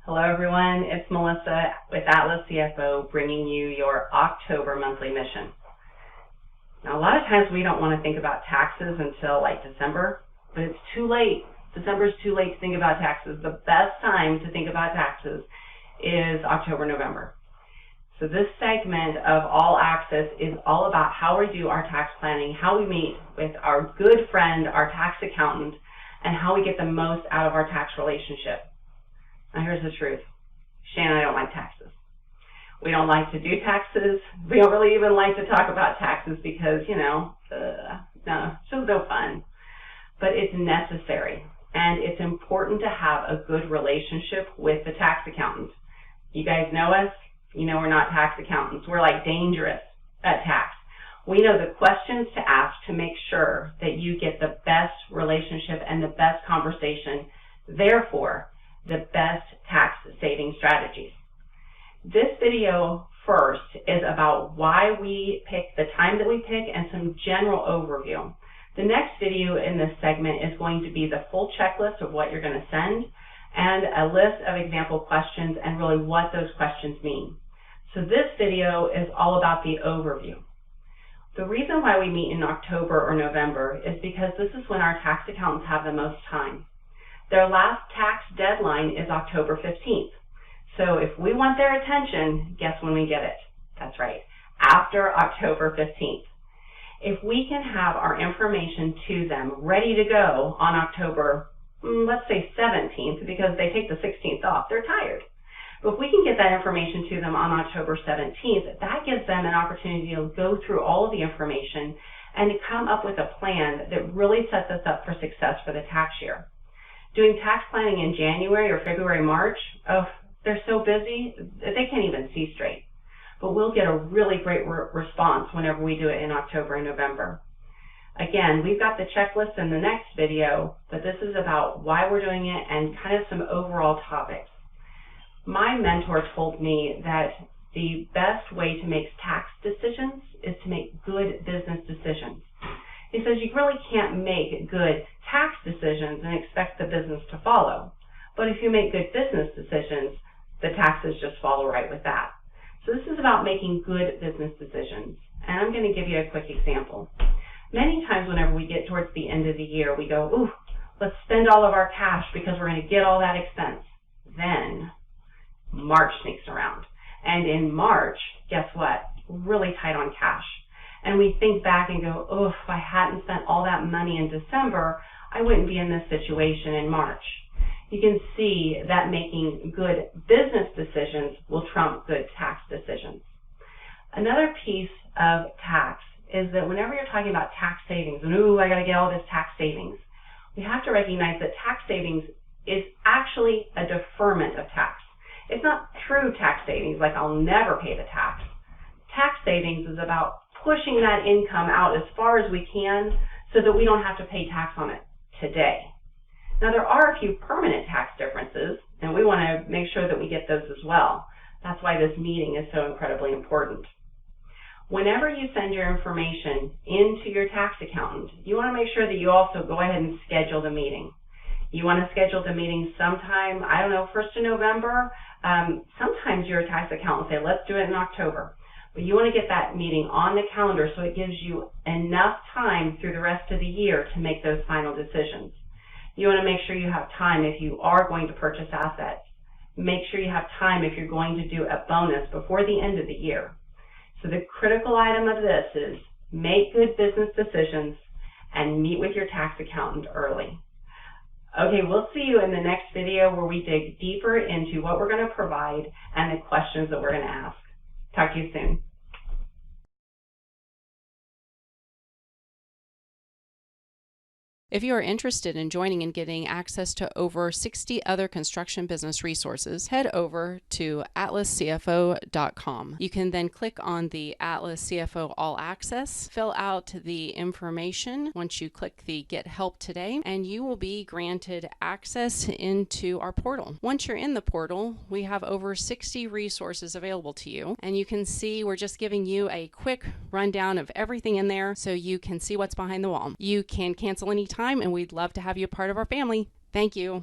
Hello everyone, it's Melissa with Atlas CFO bringing you your October monthly mission. Now a lot of times we don't want to think about taxes until like December, but it's too late. December's too late to think about taxes. The best time to think about taxes is October, November. So this segment of All Access is all about how we do our tax planning, how we meet with our good friend, our tax accountant, and how we get the most out of our tax relationship. Now here's the truth. Shannon and I don't like taxes. We don't like to do taxes. We don't really even like to talk about taxes because, no, it's just no fun. But it's necessary, and it's important to have a good relationship with the tax accountant. You guys know us. You know we're not tax accountants. We're like dangerous at tax. We know the questions to ask to make sure that you get the best relationship and the best conversation, therefore, the best tax saving strategies. This video first is about why we pick the time that we pick and some general overview. The next video in this segment is going to be the full checklist of what you're going to send and a list of example questions and really what those questions mean. So this video is all about the overview. The reason why we meet in October or November is because this is when our tax accountants have the most time. Their last tax deadline is October 15th. So if we want their attention, guess when we get it? That's right, after October 15th. If we can have our information to them ready to go on October, let's say 17th, because they take the 16th off, they're tired. But if we can get that information to them on October 17th, that gives them an opportunity to go through all of the information and to come up with a plan that really sets us up for success for the tax year. Doing tax planning in January or February, March, they're so busy, they can't even see straight. But we'll get a really great response whenever we do it in October and November. Again, we've got the checklist in the next video, but this is about why we're doing it and kind of some overall topics. My mentor told me that the best way to make tax decisions is to make good business decisions. He says you really can't make good tax decisions and expect the business to follow. But if you make good business decisions, the taxes just follow right with that. So this is about making good business decisions. And I'm going to give you a quick example. Many times whenever we get towards the end of the year, we go, ooh, let's spend all of our cash because we're going to get all that expense. Then March sneaks around. And in March, guess what? Really tight on cash. And we think back and go, oh, if I hadn't spent all that money in December, I wouldn't be in this situation in March. You can see that making good business decisions will trump good tax decisions. Another piece of tax is that whenever you're talking about tax savings, and ooh, I got to get all this tax savings, we have to recognize that tax savings is actually a deferment of tax. It's not true tax savings, like I'll never pay the tax. Tax savings is about pushing that income out as far as we can so that we don't have to pay tax on it today. Now there are a few permanent tax differences, and we want to make sure that we get those as well. That's why this meeting is so incredibly important. Whenever you send your information into your tax accountant, you want to make sure that you also go ahead and schedule the meeting. You want to schedule the meeting sometime, I don't know, 1st of November. Sometimes your tax accountant will say, let's do it in October. But you want to get that meeting on the calendar so it gives you enough time through the rest of the year to make those final decisions. You want to make sure you have time if you are going to purchase assets. Make sure you have time if you're going to do a bonus before the end of the year. So the critical item of this is make good business decisions and meet with your tax accountant early. Okay, we'll see you in the next video where we dig deeper into what we're going to provide and the questions that we're going to ask. Talk to you soon. If you are interested in joining and getting access to over 60 other construction business resources, head over to atlascfo.com. You can then click on the Atlas CFO All Access, fill out the information once you click the Get Help Today, and you will be granted access into our portal. Once you're in the portal, we have over 60 resources available to you, and you can see we're just giving you a quick rundown of everything in there so you can see what's behind the wall. You can cancel anytime, and we'd love to have you a part of our family. Thank you.